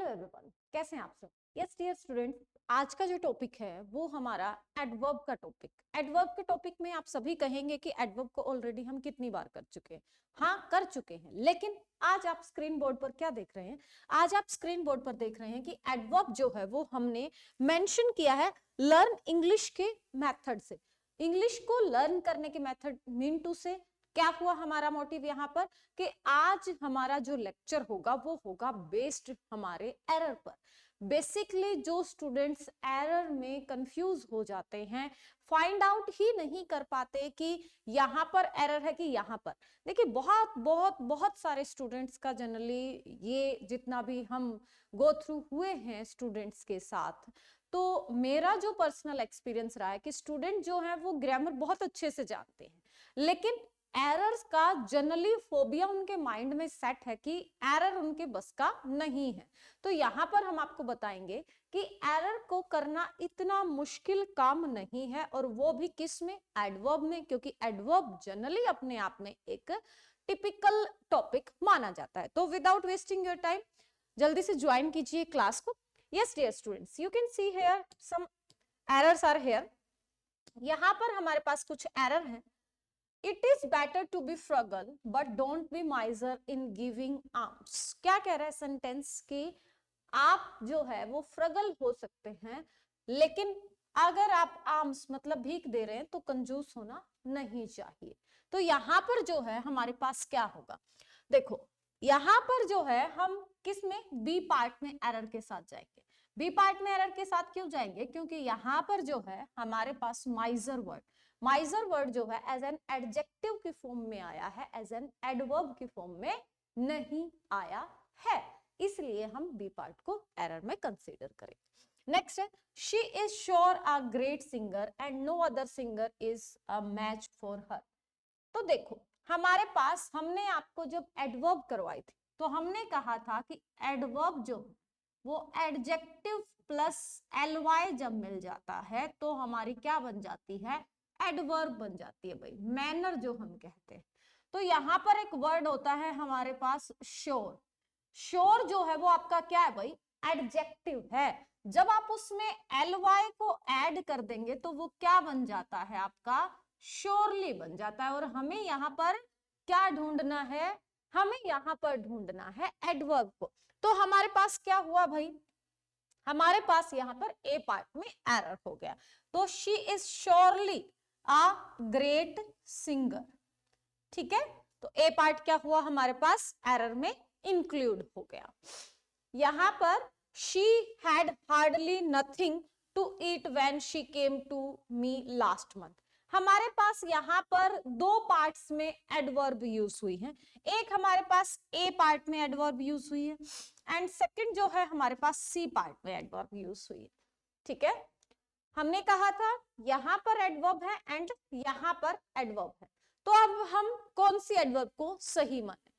Everyone, कैसे हैं आप सब? यस डियर स्टूडेंट्स, आज का जो टॉपिक है वो हमारा एडवर्ब का टॉपिक। एडवर्ब के टॉपिक में आप सभी कहेंगे कि एडवर्ब को ऑलरेडी हम कितनी बार कर चुके हैं। हाँ, कर चुके हैं, लेकिन आज आप स्क्रीन बोर्ड पर क्या देख रहे हैं? आज आप स्क्रीन बोर्ड पर देख रहे हैं कि एडवर्ब जो है वो हमने मेंशन किया है लर्न इंग्लिश के मेथड से। इंग्लिश को लर्न करने के मेथड मीन टू से क्या हुआ हमारा मोटिव यहाँ पर कि आज हमारा जो लेक्चर होगा वो होगा बेस्ड हमारे एरर पर। बेसिकली जो स्टूडेंट्स एरर में कंफ्यूज हो जाते हैं, फाइंड आउट ही नहीं कर पाते कि यहाँ पर एरर है कि यहाँ पर। देखिए बहुत बहुत बहुत सारे स्टूडेंट्स का जनरली ये जितना भी हम गो थ्रू हुए हैं स्टूडेंट्स के साथ, तो मेरा जो पर्सनल एक्सपीरियंस रहा है कि स्टूडेंट जो है वो ग्रामर बहुत अच्छे से जानते हैं, लेकिन एरर्स का जनरली फोबिया उनके माइंड में सेट है कि एरर उनके बस का नहीं है। तो यहाँ पर हम आपको बताएंगे कि एरर को करना इतना मुश्किल काम नहीं है, और वो भी किस में? एडवर्ब में, क्योंकि एडवर्ब जनरली अपने आप में एक टिपिकल टॉपिक माना जाता है। तो विदाउट वेस्टिंग योर टाइम जल्दी से ज्वाइन कीजिए क्लास को। Yes dear students, you can see here some errors are here. यहाँ पर हमारे पास कुछ एरर है। It is better to be frugal, but don't be miser in giving alms. क्या कह रहा है सेंटेंस कि आप जो है वो फ्रगल हो सकते हैं, लेकिन अगर आप आर्म्स मतलब भीख दे रहे हैं तो कंजूस होना नहीं चाहिए। तो यहाँ पर जो है हमारे पास क्या होगा, देखो यहाँ पर जो है हम किस में? बी पार्ट में एरर के साथ जाएंगे। बी पार्ट में एरर के साथ क्यों जाएंगे? क्योंकि यहाँ पर जो है हमारे पास माइजर वर्ड, माइजर वर्ड जो है एज एन एडजेक्टिव की फॉर्म में आया है, एज एन एडवर्ब की फॉर्म में नहीं आया है, इसलिए हम बी पार्ट को एरर में कंसीडर करें। नेक्स्ट है, she is sure a great singer and no other singer is a match for her. तो देखो हमारे पास हमने आपको जब एडवर्ब करवाई थी तो हमने कहा था कि एडवर्ब जो वो एडजेक्टिव प्लस एलवाई जब मिल जाता है तो हमारी क्या बन जाती है? एडवर्ब बन जाती है भाई, मैनर जो हम कहते हैं। तो यहाँ पर एक वर्ड होता है हमारे पास श्योर। श्योर जो है वो आपका क्या है भाई? एडजेक्टिव है। जब आप उसमें एलवाई को ऐड कर देंगे तो वो क्या बन जाता है? आपका श्योरली बन जाता है। और हमें यहाँ पर क्या ढूंढना है? हमें यहाँ पर ढूंढना है एडवर्ब को। तो हमारे पास क्या हुआ भाई? हमारे पास यहाँ पर ए पार्ट में एरर हो गया। तो she is surely a great singer, ठीक है। तो ए पार्ट क्या हुआ हमारे पास? एरर में इंक्लूड हो गया। यहां पर she had hardly nothing to eat when she came to me last month. हमारे पास यहाँ पर दो पार्ट्स में एडवर्ब यूज हुई है। एक हमारे पास ए पार्ट में एडवर्ब यूज हुई है, एंड सेकंड जो है हमारे पास सी पार्ट में एडवर्ब यूज हुई है, ठीक है। हमने कहा था यहां पर एडवर्ब है एंड यहां पर एडवर्ब है। तो अब हम कौन सी एडवर्ब को सही माने?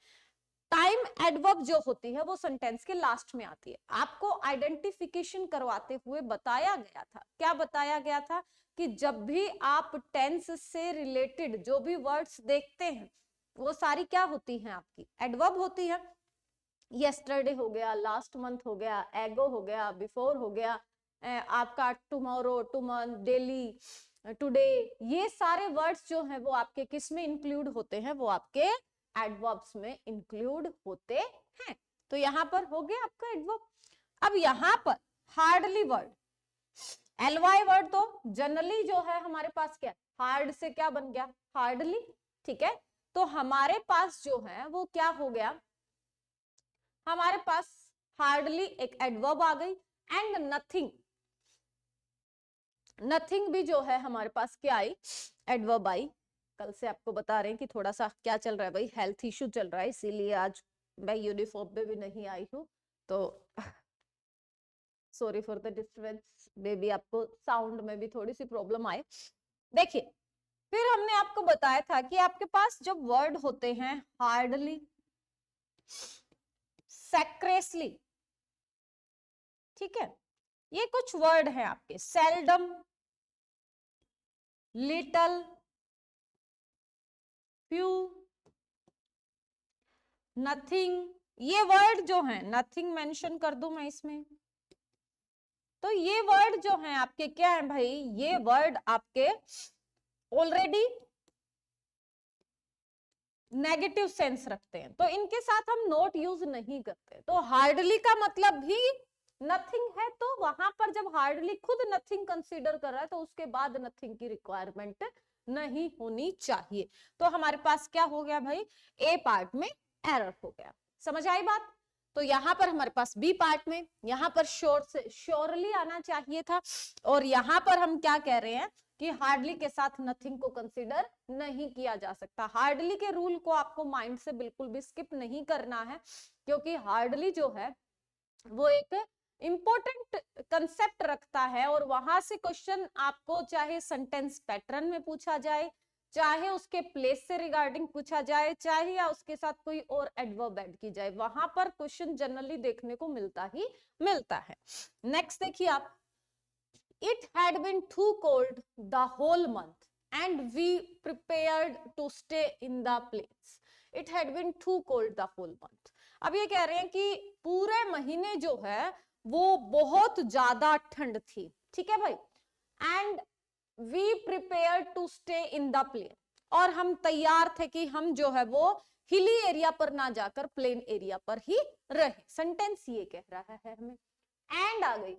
टाइम एडवर्ब जो होती है वो सेंटेंस के लास्ट में आती है। आपको आइडेंटिफिकेशन करवाते हुए बताया गया था, क्या बताया गया था? कि जब भी आप टेंस से रिलेटेड जो भी वर्ड्स देखते हैं वो सारी क्या होती हैं? आपकी एडवर्ब होती है। यस्टरडे हो गया, लास्ट मंथ हो गया, एगो हो गया, बिफोर हो गया, आपका टुमारो, टुमन, डेली, टुडे, ये सारे वर्ड्स जो हैं वो आपके किस में इंक्लूड होते हैं? वो आपके एडवर्ब्स में इंक्लूड होते हैं। तो यहां पर हो गया आपका एडवर्ब। अब यहां पर हार्डली वर्ड, एलवाई वर्ड तो जनरली जो है हमारे पास क्या? हार्ड से क्या बन गया? हार्डली, ठीक है। तो हमारे पास जो है वो क्या हो गया? हमारे पास हार्डली एक एडवर्ब आ गई, एंड नथिंग, नथिंग भी जो है हमारे पास क्या आई? एडवर्ब आई। कल से आपको बता रहे हैं कि थोड़ा सा क्या चल रहा है भाई, हेल्थ इश्यू चल रहा है, इसीलिए आज मैं यूनिफॉर्म में भी नहीं आई हूँ। तो sorry for the disturbance, may be आपको साउंड में भी थोड़ी सी प्रॉब्लम आए। देखिए फिर हमने आपको बताया था कि आपके पास जब वर्ड होते हैं हार्डली, सैक्रेसली, ठीक है, ये कुछ वर्ड हैं आपके। सेल्डम, लिटल, फ्यू, नथिंग, ये वर्ड जो है नथिंग मेंशन कर दूं मैं इसमें, तो ये वर्ड जो है आपके क्या है भाई, ये वर्ड आपके ऑलरेडी नेगेटिव सेंस रखते हैं, तो इनके साथ हम नॉट यूज नहीं करते। तो हार्डली का मतलब भी नथिंग है, तो वहां पर जब हार्डली खुद नथिंग कंसीडर कर रहा है तो उसके बाद नथिंग की रिक्वायरमेंट नहीं होनी चाहिए। तो हमारे पास क्या हो गया भाई, ए पार्ट में एरर हो गया। समझ आई बात? तो यहाँ पर हमारे पास बी पार्ट में, यहाँ पर श्योर से श्योरली आना चाहिए था, और यहाँ पर हम क्या कह रहे हैं कि हार्डली के साथ नथिंग को कंसीडर नहीं किया जा सकता। हार्डली के रूल को आपको माइंड से बिल्कुल भी स्किप नहीं करना है, क्योंकि हार्डली जो है वो एक इंपॉर्टेंट कंसेप्ट रखता है, और वहां से क्वेश्चन आपको चाहे सेंटेंस पैटर्न में पूछा जाए, चाहे उसके प्लेस से रिगार्डिंग पूछा जाए, चाहे या उसके साथ कोई और एडवर्ब ऐड की जाए, वहां पर क्वेश्चन जनरली देखने को मिलता ही मिलता है। नेक्स्ट देखिए आप, It had been too cold the whole month and we prepared to stay in the place. It had been too cold the whole month. अब ये कह रहे हैं कि पूरे महीने जो है वो बहुत ज्यादा ठंड थी, ठीक है भाई, and we prepare to stay in the plane, और हम तैयार थे कि हम जो है वो हिली एरिया पर ना जाकर प्लेन एरिया पर ही रहे। सेंटेंस ये कह रहा है हमें, एंड आ गई,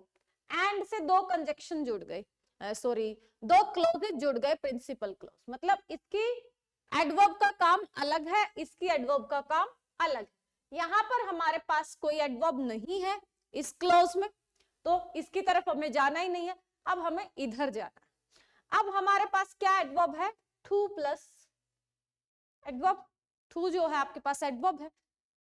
एंड से दो कंजक्शन जुड़ गए, सॉरी दो क्लोजेज जुड़ गए, प्रिंसिपल क्लोज, मतलब इसकी एडवर्ब का काम अलग है, इसकी एडवर्ब का काम अलग है। यहां पर हमारे पास कोई एडवर्ब नहीं है इस क्लोज में, तो इसकी तरफ हमें जाना ही नहीं है, अब हमें इधर जाना है। अब हमारे पास क्या एडवर्ब है, टू प्लस एडवर्ब, टू जो है आपके पास एडवर्ब है।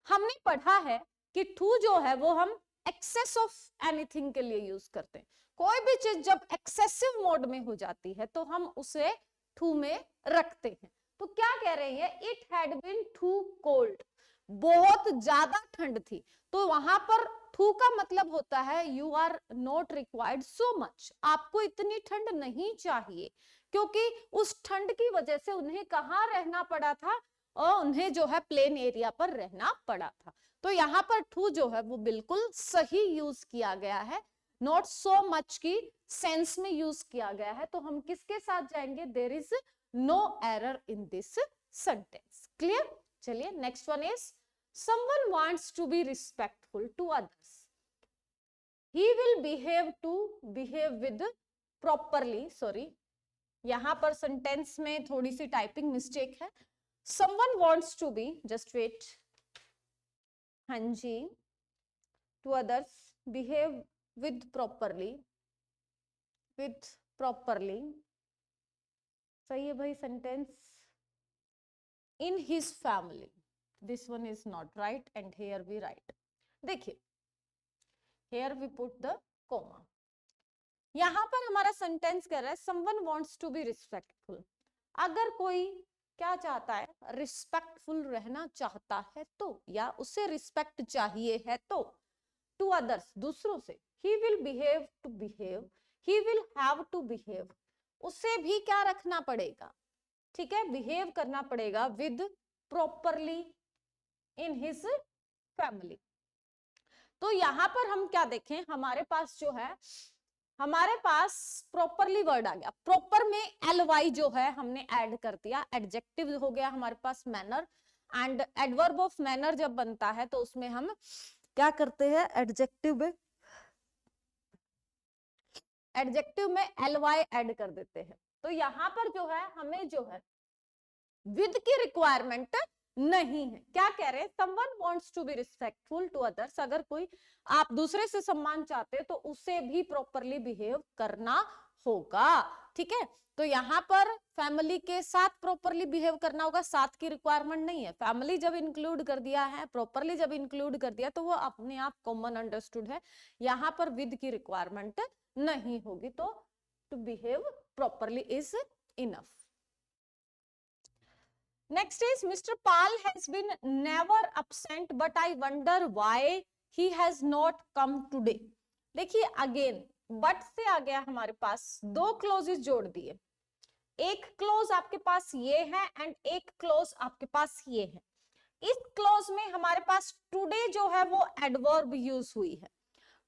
हमने पढ़ा है कि टू जो है वो हम एक्सेस ऑफ एनीथिंग के लिए यूज करते हैं। कोई भी चीज जब एक्सेसिव मोड में हो जाती है तो हम उसे टू में रखते हैं। तो क्या कह रहे हैं, it had been too cold, बहुत ज्यादा ठंड थी, तो वहां पर टू का मतलब होता है you are not required so much, आपको इतनी ठंड नहीं चाहिए, क्योंकि उस ठंड की वजह से उन्हें कहाँ रहना पड़ा था, और उन्हें जो है प्लेन एरिया पर रहना पड़ा था। तो यहाँ पर टू जो है वो बिल्कुल सही यूज किया गया है, नॉट सो मच की सेंस में यूज किया गया है। तो हम किसके साथ जाएंगे, there is no error in this sentence. Clear? चलिए next one is, someone wants to be respectful to others, he will behave with properly, sorry यहां पर सेंटेंस में थोड़ी सी टाइपिंग मिस्टेक है, someone wants to be, just wait, हाँ जी, to others behave with properly, सही है भाई sentence, in his family, this one is not right and here we write, देखिए here we put the comma, यहां पर हमारा sentence कह रहा है someone wants to be respectful, अगर कोई क्या चाहता है, रिस्पेक्टफुल रहना चाहता है तो, या उसे रिस्पेक्ट चाहिए है तो, टू अदर्स दूसरों से, he will behave to behave, he will have to behave, उसे भी क्या रखना पड़ेगा, ठीक है, बिहेव करना पड़ेगा with properly in his family. तो यहां पर हम क्या देखें, हमारे पास जो है, हमारे पास प्रॉपरली वर्ड आ गया, प्रॉपर में ly जो है हमने ऐड कर दिया, एडजेक्टिव हो गया हमारे पास manner, and adverb of manner जब बनता है तो उसमें हम क्या करते हैं, एडजेक्टिव में ly ऐड कर देते हैं। तो यहां पर जो है हमें जो है विद की रिक्वायरमेंट नहीं है। क्या कह रहे हैं, someone wants to be respectful to others, अगर कोई आप दूसरे से सम्मान चाहते हैं तो उसे भी प्रॉपरली बिहेव करना होगा, ठीक है। तो यहाँ पर फैमिली के साथ प्रॉपरली बिहेव करना होगा, साथ की रिक्वायरमेंट नहीं है। फैमिली जब इंक्लूड कर दिया है, प्रॉपरली जब इंक्लूड कर दिया तो वो अपने आप कॉमन अंडरस्टूड है, यहाँ पर विद की रिक्वायरमेंट नहीं होगी, तो to behave properly is enough. Next is Mr. Pal has been never absent, but I wonder why he has not come today. देखिए अगेन बट से आ गया हमारे पास, दो क्लोजेस जोड़ दिए, एक क्लोज आपके पास ये है एंड एक क्लोज आपके पास ये है। इस क्लॉज में हमारे पास टुडे जो है वो एडवर्ब यूज हुई है।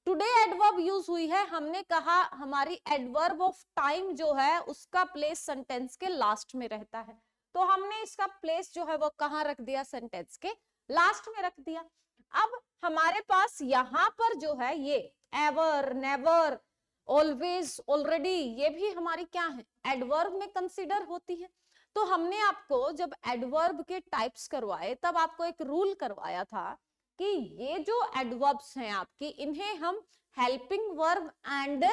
टुडे एडवर्ब यूज हुई है, हमने कहा हमारी एडवर्ब ऑफ टाइम जो है उसका प्लेस सेंटेंस के लास्ट में रहता है, तो हमने इसका प्लेस जो है वो कहां रख दिया, सेंटेंस के लास्ट में रख दिया। अब हमारे पास यहां पर जो है ये एवर, नेवर, ऑलवेज, ऑलरेडी, ये भी हमारी क्या है, एडवर्ब में कंसीडर होती है। तो हमने आपको जब एडवर्ब के टाइप्स करवाए तब आपको एक रूल करवाया था कि ये जो एडवर्ब्स हैं आपकी, इन्हें हम हेल्पिंग वर्ब एंड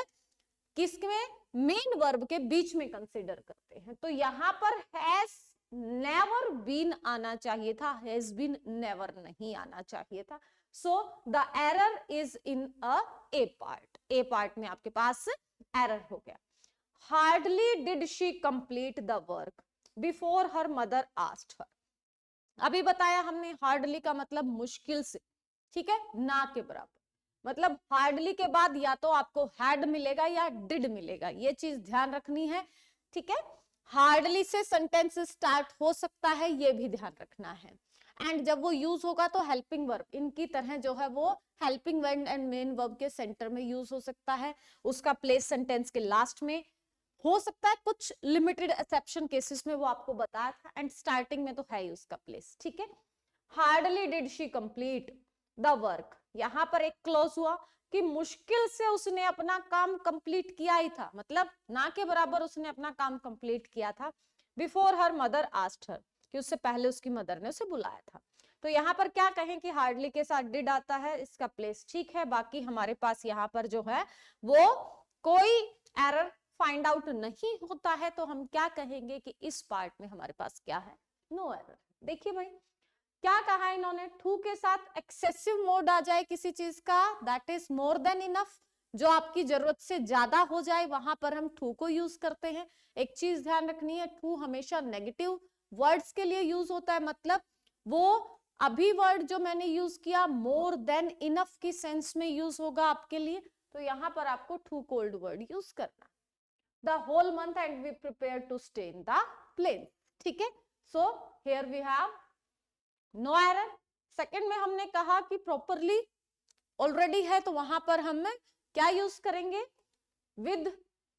किसमें, मेन वर्ब के बीच में कंसीडर करते हैं। तो यहां पर हैज नेवर बीन आना चाहिए था, हैज बीन नेवर नहीं आना चाहिए था। सो the error is in a A part, A part में आपके पास एरर हो गया। Hardly did she complete the work before her mother asked her. अभी बताया हमने हार्डली का मतलब मुश्किल से, ठीक है, ना के बराबर। मतलब हार्डली के बाद या तो आपको हैड मिलेगा या डिड मिलेगा, ये चीज ध्यान रखनी है, ठीक है। हार्डली से सेंटेंस स्टार्ट हो सकता है, ये भी ध्यान रखना है। एंड जब वो यूज होगा तो हेल्पिंग वर्ब इनकी तरह जो है वो helping verb and main verb के सेंटर में यूज हो सकता है, उसका प्लेस सेंटेंस के लास्ट में हो सकता है, कुछ लिमिटेड एक्सेप्शन केसेस में वो आपको बताया था, एंड स्टार्टिंग में तो है ही उसका प्लेस, ठीक है। Hardly did she complete the work, यहां पर एक क्लॉज हुआ कि मुश्किल से उसने अपना काम कंप्लीट किया ही था, मतलब ना के बराबर उसने अपना काम कंप्लीट किया था। Before her mother asked her, कि उससे पहले उसकी मदर ने उसे बुलाया था। तो यहाँ पर क्या कहें कि हार्डली के साथ डिड आता है, इसका प्लेस ठीक है। बाकी हमारे पास यहाँ पर जो है वो कोई एरर फाइंड आउट नहीं होता है, तो हम क्या कहेंगे कि इस पार्ट में हमारे पास क्या है, नो एरर। देखिए भाई क्या कहा है इन्होंने, टू के साथ एक्सेसिव मोड आ जाए किसी चीज का, that is more than enough, जो आपकी जरूरत से ज्यादा हो जाए वहां पर हम टू को यूज करते हैं। एक चीज ध्यान रखनी है, टू हमेशा नेगेटिव वर्ड्स के लिए यूज होता है, मतलब वो अभी वर्ड जो मैंने यूज किया मोर देन इनफ की सेंस में यूज होगा आपके लिए, तो यहां पर आपको टू कोल्ड वर्ड यूज करना। the whole month and we prepare to stay in the plane, ठीक है। so here we have no error। Second में हमने कहा कि properly already है, तो वहां पर हम क्या यूज करेंगे, with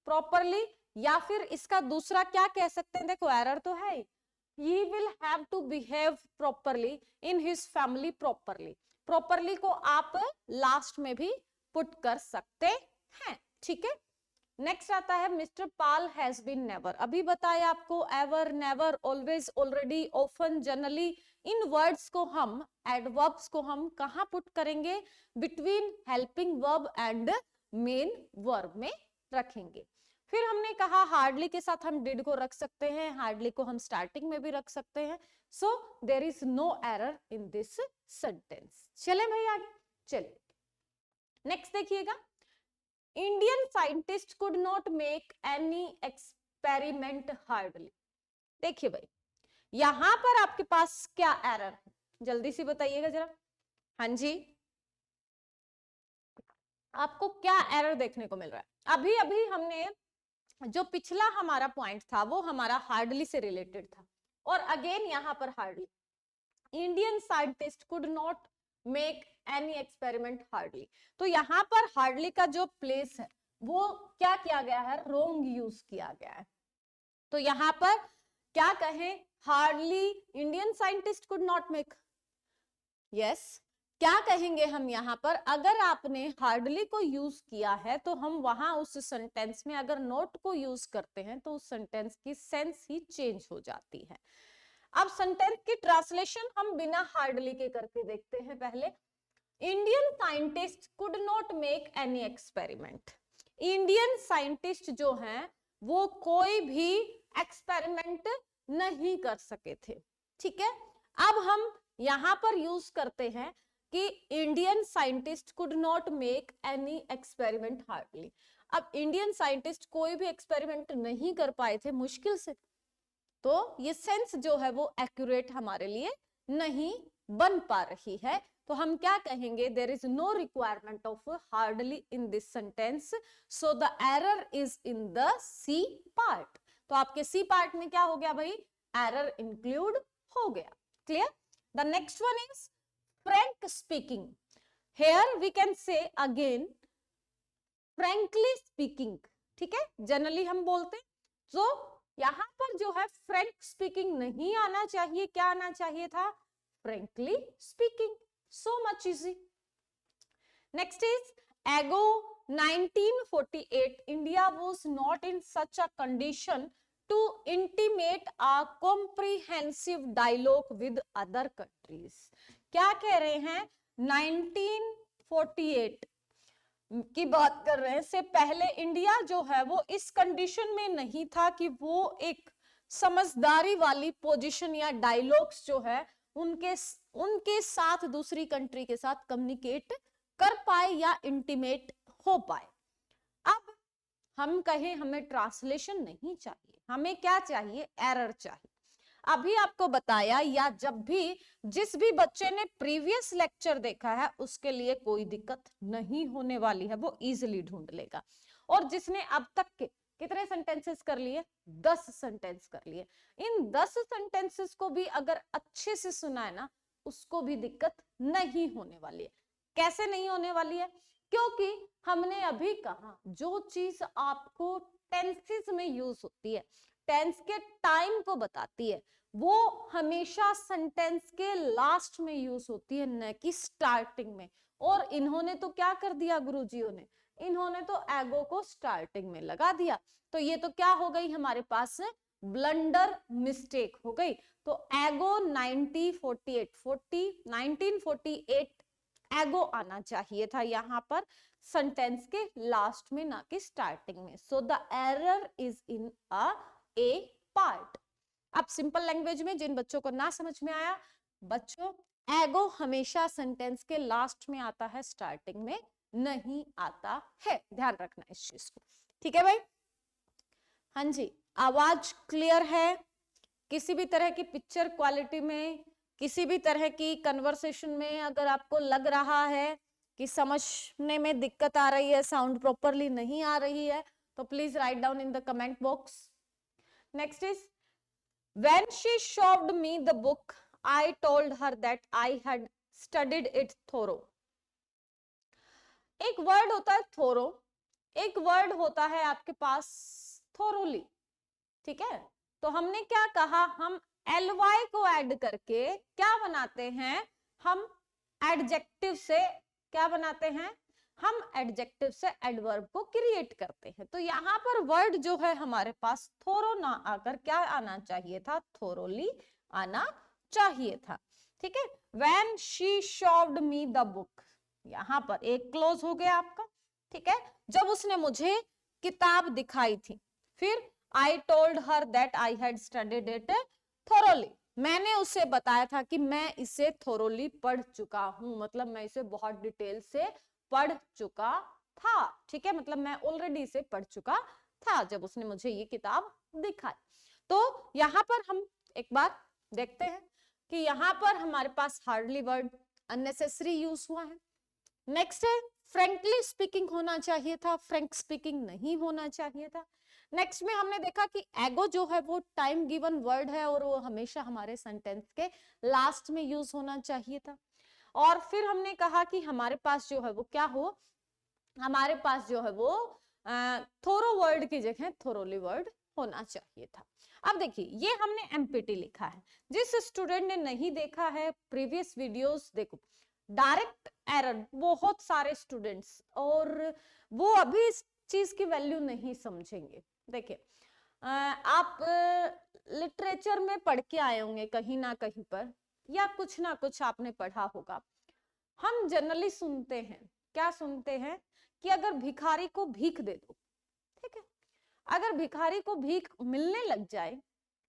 properly, या फिर इसका दूसरा क्या कह सकते हैं, देखो एरर तो है, he will have to behave properly in his family properly। properly को आप लास्ट में भी पुट कर सकते हैं, ठीक है। नेक्स्ट आता है mister Pal has been never, अभी बताया आपको ever, never, always, already, often, generally, इन वर्ड्स को हम, एडवर्ब्स को हम कहां पुट करेंगे, between helping verb and main verb में रखेंगे। फिर हमने कहा हार्डली के साथ हम डिड को रख सकते हैं, हार्डली को हम स्टार्टिंग में भी रख सकते हैं। So there is no error in this sentence. चले भाई आगे, चलिए नेक्स्ट देखिएगा, Indian scientist could not make any experiment hardly. देखिए भाई यहां पर आपके पास क्या एरर है, जल्दी से बताइएगा जरा। हाँ जी, आपको क्या एरर देखने को मिल रहा है। अभी अभी हमने जो पिछला हमारा पॉइंट था वो हमारा हार्डली से रिलेटेड था, और अगेन यहां पर hardly, Indian scientist could not make any experiment hardly, तो यहां पर हार्डली का जो प्लेस है वो क्या किया गया है, रोंग यूज किया गया है। तो यहां पर क्या कहें, hardly Indian scientist could not make, yes, क्या कहेंगे हम यहां पर, अगर आपने हार्डली को यूज किया है तो हम वहां उस सेंटेंस में अगर नॉट को यूज करते हैं तो उस सेंटेंस की सेंस ही चेंज हो जाती है। अब सेंटेंस की ट्रांसलेशन हम बिना हार्डली के करके देखते हैं। पहले Indian scientist could not make any experiment, Indian scientist जो हैं वो कोई भी एक्सपेरिमेंट नहीं कर सके थे, ठीक है। अब हम यहां पर यूज करते हैं कि Indian scientist could not make any experiment hardly. अब इंडियन साइंटिस्ट कोई भी एक्सपेरिमेंट नहीं कर पाए थे मुश्किल से, तो ये सेंस जो है वो एक्यूरेट हमारे लिए नहीं बन पा रही है। तो हम क्या कहेंगे, there is no requirement of hardly in this sentence, so the error is in the C part. तो आपके सी पार्ट में क्या हो गया भाई, एरर इंक्लूड हो गया। Clear, The next one is frank speaking. Here we can say again frankly speaking. ठीक है, जनरली हम बोलते हैं, तो यहां पर जो है फ्रैंक स्पीकिंग नहीं आना चाहिए, क्या आना चाहिए था? Frankly speaking. So much easy. Next is ago 1948. India was not in such a condition to intimate a comprehensive dialogue with other countries. क्या कह रहे हैं? 1948 की बात कर रहे हैं, से पहले इंडिया जो है वो इस कंडीशन में नहीं था कि वो एक समझदारी वाली पोजीशन या डायलॉग्स जो है उनके साथ दूसरी कंट्री के साथ कम्युनिकेट कर पाए या इंटीमेट हो पाए. अब हम कहें हमें ट्रांसलेशन नहीं चाहिए, हमें क्या चाहिए? एरर चाहिए. अभी आपको बताया, या जब भी जिस भी बच्चे ने प्रीवियस लेक्चर देखा है उसके लिए कोई दिक्कत नहीं होने वाली है, वो इजीली ढूंढ लेगा. और जिसने अब तक के कितने सेंटेंसेस कर लिए? 10 सेंटेंस कर लिए. इन 10 सेंटेंसेस को भी अगर अच्छे से सुना है ना, उसको भी दिक्कत नहीं होने वाली है. कैसे नहीं होने वाली है? क्योंकि हमने अभी कहा जो चीज आपको टेंसेस में यूज होती है, टेंस के टाइम को बताती है, वो हमेशा सेंटेंस के लास्ट में यूज होती है, न कि स्टार्टिंग में. और इन्होंने तो क्या कर दिया गुरुजियों ने? इन्होंने तो एगो को स्टार्टिंग में लगा दिया. तो ये तो क्या हो गई हमारे पास? ब्लंडर मिस्टेक हो गई. तो एगो 1948 एगो आना चाहिए था यहाँ पर सेंटेंस के लास्ट में, ना कि स्टार्टिंग में. सो the error is in A part. अब सिंपल लैंग्वेज में जिन बच्चों को ना समझ में आया, बच्चों एगो हमेशा सेंटेंस के लास्ट में आता है, स्टार्टिंग में नहीं आता है. ध्यान रखना इस चीज को. ठीक है भाई? हाँ जी, आवाज क्लियर है? किसी भी तरह की पिक्चर क्वालिटी में, किसी भी तरह की कन्वर्सेशन में अगर आपको लग रहा है कि समझने में दिक्कत आ रही है, साउंड प्रॉपरली नहीं आ रही है, तो please write down in the comment box. Next is when she showed me the book, I told her that I had studied it thorough. एक वर्ड होता है थोरो, एक वर्ड होता है आपके पास thoroughly. ठीक है? तो हमने क्या कहा? हम ly को ऐड करके क्या बनाते हैं? हम एडजेक्टिव से क्या बनाते हैं? हम एडजेक्टिव से एडवर्ब को क्रिएट करते हैं. तो यहाँ पर वर्ड जो है हमारे पास थोरो ना आकर क्या आना चाहिए था? थोरोली आना चाहिए था. ठीक है? When she showed me the book, यहाँ पर एक क्लोज हो गया आपका. ठीक है? जब उसने मुझे किताब दिखाई थी. फिर I told her that I had studied it thoroughly. मैंने उसे बताया था कि मैं इसे thoroughly पढ़ चुका हूं, मतलब मैं इसे बहुत डिटेल से पढ़ चुका था. ठीक है? मतलब मैं ऑलरेडी इसे पढ़ चुका था जब उसने मुझे ये किताब दिखाई. तो यहाँ पर हम एक बार देखते हैं कि यहाँ पर हमारे पास हार्डली वर्ड अननेसेसरी यूज हुआ है. नेक्स्ट है फ्रेंकली स्पीकिंग होना चाहिए था, फ्रेंक स्पीकिंग नहीं होना चाहिए था. नेक्स्ट में हमने देखा कि एगो जो है वो टाइम गिवन वर्ड है और वो हमेशा हमारे सेंटेंस के लास्ट में यूज होना चाहिए था. और फिर हमने कहा कि हमारे पास जो है वो क्या हो? हमारे पास जो है वो थोरो वर्ड की जगह थोरोली वर्ड होना चाहिए था. अब देखिए, ये हमने एमपीटी लिखा है. जिस स्टूडेंट ने नहीं देखा है प्रीवियस वीडियोस, देखो डायरेक्ट एरर बहुत सारे स्टूडेंट्स, और वो अभी इस चीज की वैल्यू नहीं समझेंगे. देखिए, आप लिटरेचर में पढ़ के आए होंगे कहीं ना कहीं पर, या कुछ ना कुछ आपने पढ़ा होगा. हम जनरली सुनते हैं, क्या सुनते हैं? कि अगर भिखारी को भीख दे दो. ठीक है? अगर भिखारी को भीख मिलने लग जाए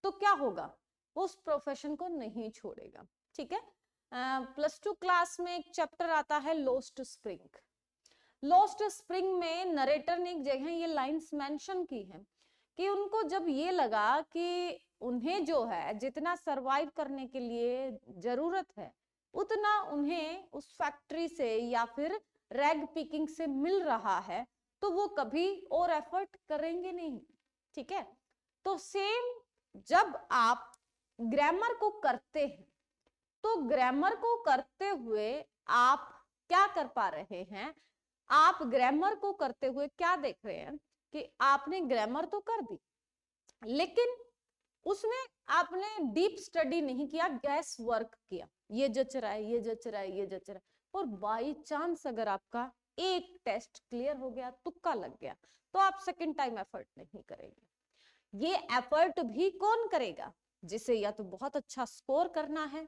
तो क्या होगा? वो उस प्रोफेशन को नहीं छोड़ेगा. ठीक है? +2 क्लास में एक चैप्टर आता है लॉस्ट स्प्रिंग. लॉस्ट स्प्रिंग में नरेटर ने एक जगह ये लाइंस मेंशन की है कि उनको जब ये लगा कि उन्हें जो है जितना सरवाइव करने के लिए जरूरत है उतना उन्हें उस फैक्ट्री से या फिर रैग पिकिंग से मिल रहा है, तो वो कभी और एफर्ट करेंगे नहीं. ठीक है? तो सेम जब आप ग्रामर को करते हैं तो ग्रामर को करते हुए आप क्या कर पा रहे हैं, आप ग्रामर को करते हुए क्या देख रहे हैं कि आपने ग्रामर तो कर दी, लेकिन उसमें आपने डीप स्टडी नहीं किया, गैस वर्क किया, ये जच रहा है, ये जच रहा है, ये जच रहा है, और बाई चांस अगर आपका एक टेस्ट क्लियर हो गया, तुक्का लग गया, तो आप सेकंड टाइम एफर्ट नहीं करेंगे। ये एफर्ट भी कौन करेगा, जिसे या तो बहुत अच्छा स्कोर करना है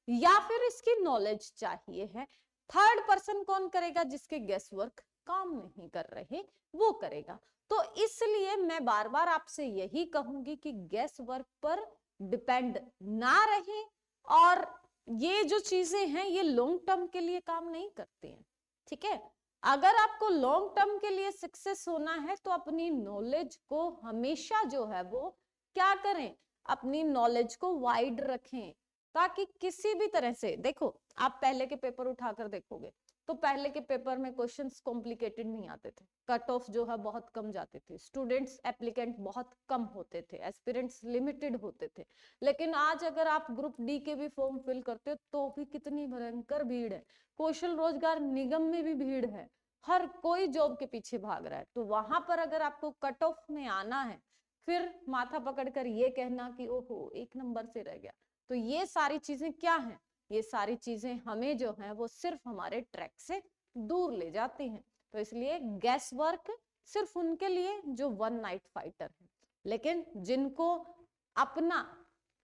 या फिर इसकी नॉलेज चाहिए है। थर्ड पर्सन कौन करेगा, जिसके गेस वर्क काम नहीं कर रहे, वो करेगा। तो इसलिए मैं बार बार आपसे यही कहूंगी कि गेस वर्क पर डिपेंड ना रहे, और ये जो चीजें हैं ये लॉन्ग टर्म के लिए काम नहीं करते हैं, ठीक है। अगर आपको लॉन्ग टर्म के लिए सक्सेस होना है तो अपनी नॉलेज को हमेशा जो है वो क्या करें, अपनी नॉलेज को वाइड रखें, ताकि किसी भी तरह से, देखो आप पहले के पेपर उठाकर देखोगे तो पहले के पेपर में क्वेश्चंस कॉम्प्लिकेटेड नहीं आते थे, कट ऑफ जो है बहुत कम जाते थे, स्टूडेंट्स एप्लीकेंट बहुत कम होते थे, एस्पिरेंट्स लिमिटेड होते थे। लेकिन आज अगर आप ग्रुप डी के भी फॉर्म फिल करते हो तो भी कितनी भयंकर भीड़ है, कौशल रोजगार निगम में भी भीड़ है, हर कोई जॉब के पीछे भाग रहा है। तो वहां पर अगर आपको कट ऑफ में आना है, फिर माथा पकड़कर ये कहना कि ओहो एक नंबर से रह गया, तो ये सारी चीजें क्या हैं, ये सारी चीजें हमें जो है वो सिर्फ हमारे ट्रैक से दूर ले जाती हैं। तो इसलिए गैस वर्क सिर्फ उनके लिए जो वन नाइट फाइटर है, लेकिन जिनको अपना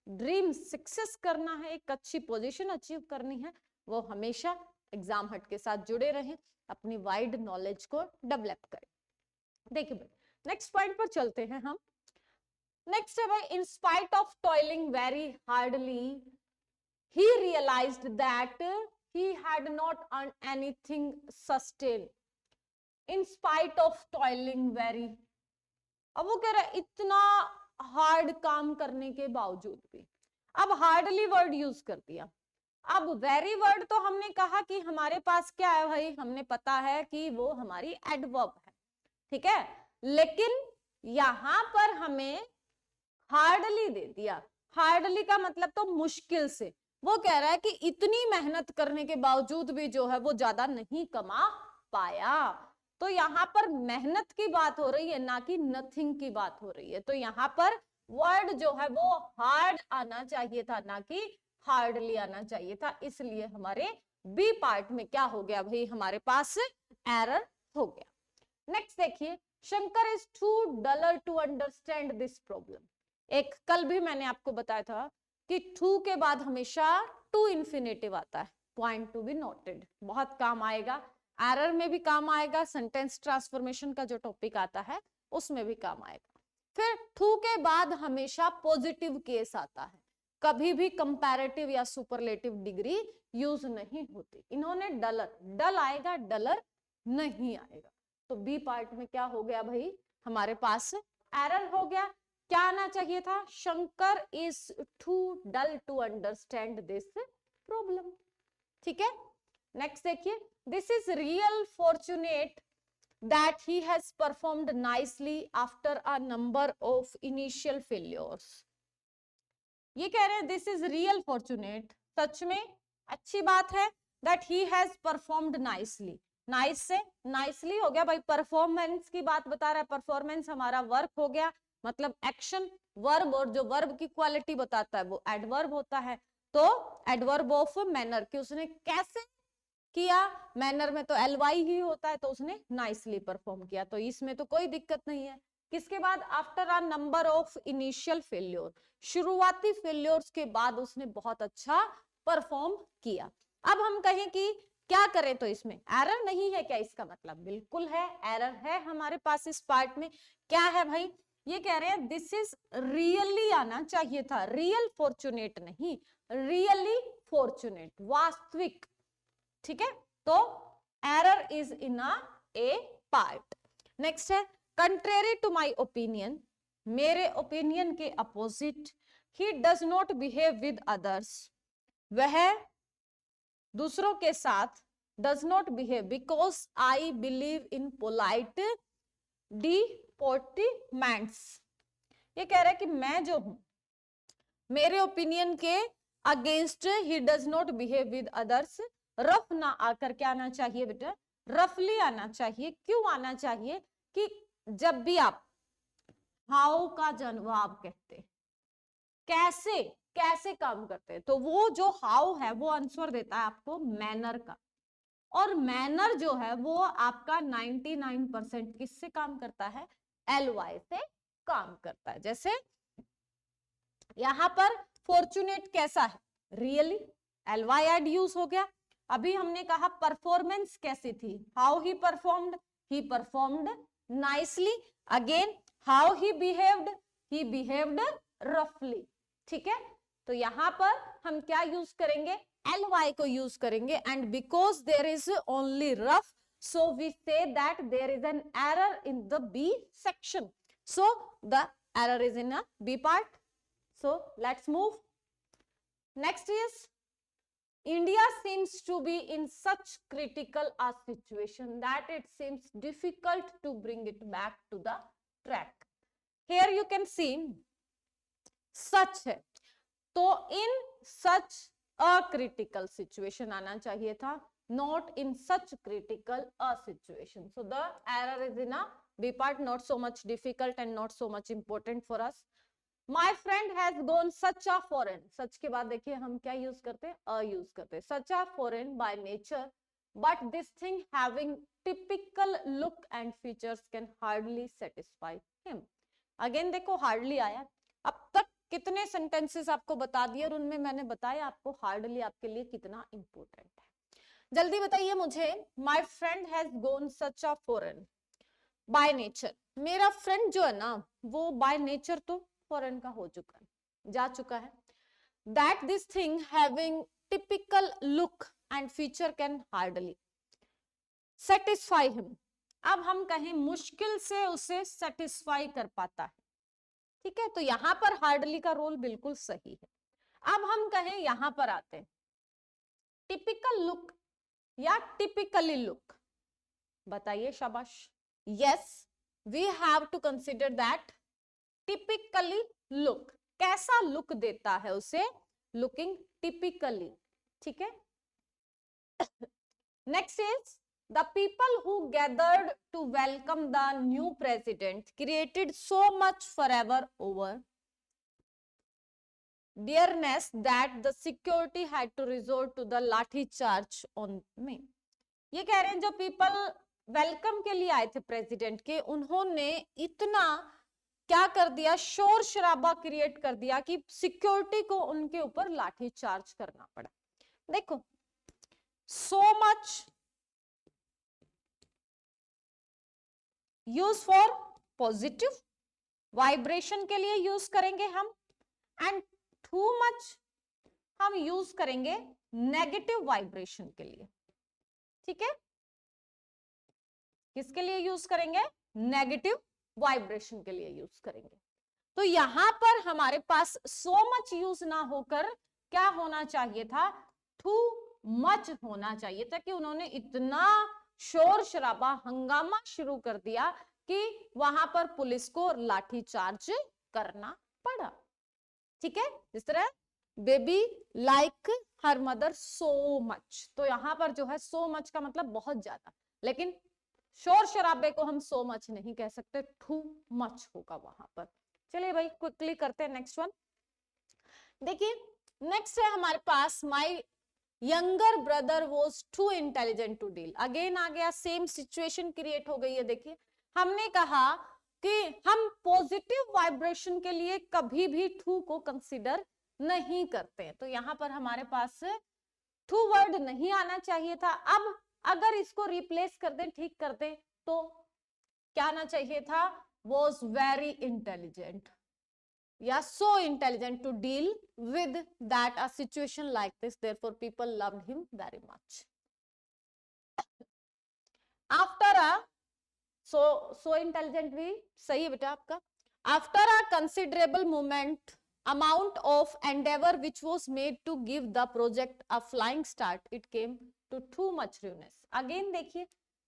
ड्रीम सक्सेस करना है, एक अच्छी पोजीशन अचीव करनी है, वो हमेशा एग्जाम हट के साथ जुड़े रहें, अपनी वाइड नॉलेज को डेवलप करें। देखिए भाई नेक्स्ट पॉइंट पर चलते हैं हम। नेक्स्ट है भाई, in spite of toiling very hardly he realized that he had not earned anything sustained in spite of toiling very। अब वो कह रहा है इतना हार्ड काम करने के बावजूद भी, अब हार्डली वर्ड यूज कर दिया। अब वेरी वर्ड तो हमने कहा कि हमारे पास क्या है भाई, हमने पता है कि वो हमारी एडवर्ब है, ठीक है, लेकिन यहां पर हमें हार्डली दे दिया। हार्डली का मतलब तो मुश्किल से, वो कह रहा है कि इतनी मेहनत करने के बावजूद भी जो है वो ज्यादा नहीं कमा पाया। तो यहाँ पर मेहनत की बात हो रही है, ना कि नथिंग की बात हो रही है। तो यहाँ पर वर्ड जो है वो हार्ड आना चाहिए था, ना कि हार्डली आना चाहिए था। इसलिए हमारे बी पार्ट में क्या हो गया भाई, हमारे पास एरर हो गया। नेक्स्ट देखिए, Shankar is too duller to understand this problem. एक कल भी मैंने आपको बताया था कि टू के बाद हमेशा टू इन्फिनेटिव आता है, पॉइंट टू बी नोटेड, बहुत काम आएगा, एरर में भी काम आएगा, सेंटेंस ट्रांसफॉर्मेशन का जो टॉपिक आता है उसमें भी काम आएगा। फिर टू के बाद हमेशा पॉजिटिव केस आता है, कभी भी कंपैरेटिव या सुपरलेटिव डिग्री यूज नहीं होती। इन्होंने डलर, डल आएगा, डलर नहीं आएगा। तो बी पार्ट में क्या हो गया भाई, हमारे पास एरर हो गया। क्या आना चाहिए था, Shankar is too dull to understand this problem, ठीक है। नेक्स्ट देखिए, this is real fortunate that he has performed nicely after a number of initial failures. ये कह रहे हैं दिस इज रियल फॉर्चुनेट, सच में अच्छी बात है, that he has performed nicely. Nice से नाइसली हो गया भाई, परफॉर्मेंस की बात बता रहा है, परफॉर्मेंस हमारा वर्क हो गया, मतलब एक्शन वर्ब, और जो वर्ब की क्वालिटी बताता है वो एडवर्ब होता है। तो एडवर्ब ऑफ मैनर, कि उसने कैसे किया, मैनर में तो एलवाई ही होता है, तो उसने नाइसली परफॉर्म किया, तो इसमें तो कोई दिक्कत नहीं है। किसके बाद, after a number of initial failure, शुरुआती फेल्योर्स के बाद उसने बहुत अच्छा परफॉर्म किया। अब हम कहें कि क्या करें, तो इसमें एरर नहीं है क्या, इसका मतलब बिल्कुल है, एरर है हमारे पास इस पार्ट में। क्या है भाई, ये कह रहे हैं दिस इज रियली आना चाहिए था, रियल फॉर्चुनेट नहीं, रियली फॉर्चुनेट, वास्तविक, ठीक है। तो error is in A part. Next है, कंट्रेरी टू माई ओपिनियन, मेरे ओपिनियन के opposite, he does not behave with others, वह दूसरों के साथ does not behave because I believe in polite deportments. ये कह रहा है कि मैं जो हूं, मेरे ओपिनियन के against, he does not behave with others, rough ना आकर के आना चाहिए बेटा, रफली आना चाहिए। क्यों आना चाहिए? कि जब भी आप हाउ का जवाब कहते, कैसे कैसे काम करते हैं, तो वो जो हाउ है वो आंसर देता है आपको मैनर का, और मैनर जो है वो आपका 99% किससे काम करता है? एलवाई से काम करता है। जैसे यहां पर फॉर्चुनेट कैसा है? रियली, एलवाई एड यूज हो गया। अभी हमने कहा परफॉर्मेंस कैसी थी? How he performed nicely. Again how he behaved रफली। ठीक है, तो यहां पर हम क्या यूज करेंगे? ly को यूज करेंगे, and because there is only rough, so we say that there is an error in the B section, so the error is in a B part. So let's move. Next is, India seems to be in such critical a situation that it seems difficult to bring it back to the track. Here you can see such है, तो in such a critical situation आना चाहिए था, not in such critical a situation. So the error is in a B part, not so much difficult and not so much important for us. My friend has gone such a foreign. सच के बाद देखिए हम क्या use करते हैं? अ use करते हैं. Such a foreign by nature, but this thing having typical look and features can hardly satisfy him. Again देखो hardly आया. अब तक कितने सेंटेंसेस आपको बता दिए और उनमें मैंने बताया आपको hardly आपके लिए कितना इंपॉर्टेंट है. जल्दी बताइए मुझे. My friend has gone such a foreign by nature. मेरा फ्रेंड जो है ना वो by nature तो फॉरेन का हो चुका है, जा चुका है. That this thing having typical look and feature can hardly satisfy him. अब हम कहें मुश्किल से उसे सेटिस्फाई कर पाता है. ठीक है, तो यहां पर हार्डली का रोल बिल्कुल सही है. अब हम कहें, यहां पर आते हैं, टिपिकल लुक या टिपिकली लुक. बताइए शाबाश. Yes, we have to consider that typically look. कैसा लुक देता है उसे? Looking typically. ठीक है. Next is the people who gathered to welcome the new president created so much forever over dearness that the security had to resort to the lathi charge on me. ये कह रहे हैं जो पीपल वेलकम के लिए आए थे प्रेसिडेंट के, उन्होंने इतना क्या कर दिया? शोर शराबा क्रिएट कर दिया कि सिक्योरिटी को उनके ऊपर लाठी चार्ज करना पड़ा. देखो, so much use for positive vibration के लिए यूज करेंगे हम, एंड टू मच हम यूज करेंगे नेगेटिव वाइब्रेशन के लिए. ठीक है, किसके लिए यूज करेंगे? नेगेटिव वाइब्रेशन के लिए यूज करेंगे. तो यहां पर हमारे पास सो मच यूज ना होकर क्या होना चाहिए था? टू मच होना चाहिए था, कि उन्होंने इतना शोर शराबा हंगामा शुरू कर दिया कि वहां पर पुलिस को लाठी चार्ज करना पड़ा. ठीक है, जिस तरह baby like her mother so much, तो यहां पर जो है सो मच का मतलब बहुत ज्यादा, लेकिन शोर शराबे को हम सो मच नहीं कह सकते, टू मच होगा वहां पर. चलिए भाई क्विकली करते हैं नेक्स्ट वन. देखिए नेक्स्ट है हमारे पास, my younger brother was too intelligent to deal. Again आ गया, सेम सिचुएशन क्रिएट हो गई है. देखिए हमने कहा कि हम पॉजिटिव वाइब्रेशन के लिए कभी भी टू को कंसीडर नहीं करते, तो यहां पर हमारे पास टू वर्ड नहीं आना चाहिए था. अब अगर इसको रिप्लेस कर दें, ठीक कर दें, तो क्या आना चाहिए था? वॉज वेरी इंटेलिजेंट या so intelligent to deal with that a situation like this, therefore people loved him very much. After a so intelligent भी सही है बेटा आपका. After a considerable movement amount of endeavor which was made to give the project a flying start, it came to too much ruinous. Again देखिए,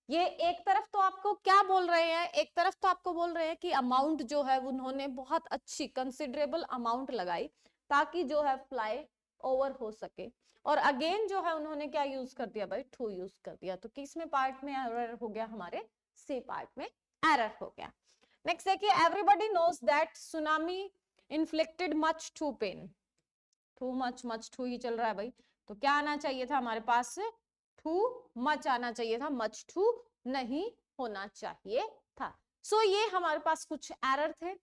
ये एक तरफ तो आपको क्या बोल रहे हैं? एक तरफ तो आपको बोल रहे हैं कि अमाउंट जो है उन्होंने बहुत अच्छी कंसिडरेबल अमाउंट लगाई ताकि जो है फ्लाई ओवर हो सके। और अगेन जो है उन्होंने क्या यूज कर दिया भाई, टू यूज कर दिया। तो किस में पार्ट में एरर हो गया, हमारे सी पार्ट में एरर हो गया। नेक्स्ट देखिए, everybody knows that tsunami inflicted much too pain. Too much too ही चल रहा है भाई, तो क्या आना चाहिए था हमारे पास, टू मच आना चाहिए था, मच टू नहीं होना चाहिए था। सो ये हमारे पास कुछ एरर थे।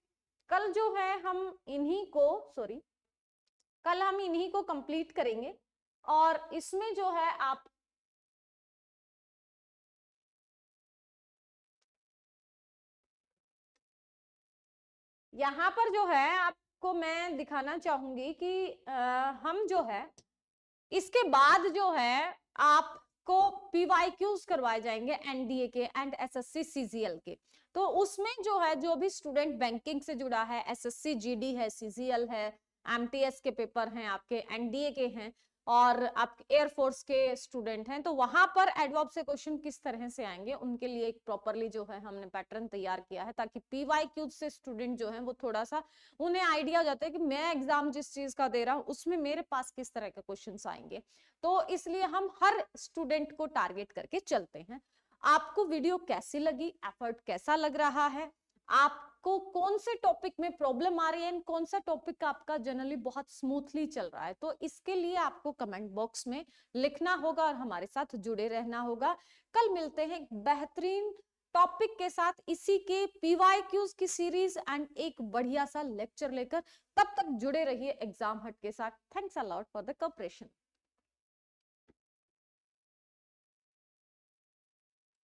कल जो है हम इन्हीं को, सॉरी, कल हम इन्हीं को कंप्लीट करेंगे। और इसमें जो है आप यहाँ पर जो है आपको मैं दिखाना चाहूंगी कि हम जो है इसके बाद जो है आपको पीवाईक्यूज करवाए जाएंगे एनडीए के एंड एसएससी सीजीएल के। तो उसमें जो है जो भी स्टूडेंट बैंकिंग से जुड़ा है, एसएससी जीडी है, सीजीएल है, एमटीएस के पेपर हैं, आपके एनडीए के हैं, और आप एयरफोर्स के स्टूडेंट हैं, तो वहां पर एडवर्ब से क्वेश्चन किस तरह से आएंगे उनके लिए एक प्रॉपरली जो है हमने पैटर्न तैयार किया है, ताकि पीवाईक्यूज से स्टूडेंट जो है वो थोड़ा सा उन्हें आइडिया हो जाता है कि मैं एग्जाम जिस चीज का दे रहा हूं उसमें मेरे पास किस तरह के क्वेश्चंस आएंगे। तो इसलिए हम हर स्टूडेंट को टारगेट करके चलते हैं। आपको वीडियो कैसी लगी, एफर्ट कैसा लग रहा है, आपको कौन से टॉपिक में प्रॉब्लम आ रही है, कौन सा टॉपिक आपका जनरली बहुत स्मूथली चल रहा है, तो इसके लिए आपको कमेंट बॉक्स में लिखना होगा और हमारे साथ जुड़े रहना होगा। कल मिलते हैं एक बेहतरीन टॉपिक के साथ, इसी के पीवाईक्यूज की सीरीज एंड एक बढ़िया सा लेक्चर लेकर। तब तक जुड़े रहिए एग्जाम हट के साथ। Thanks a lot for the cooperation.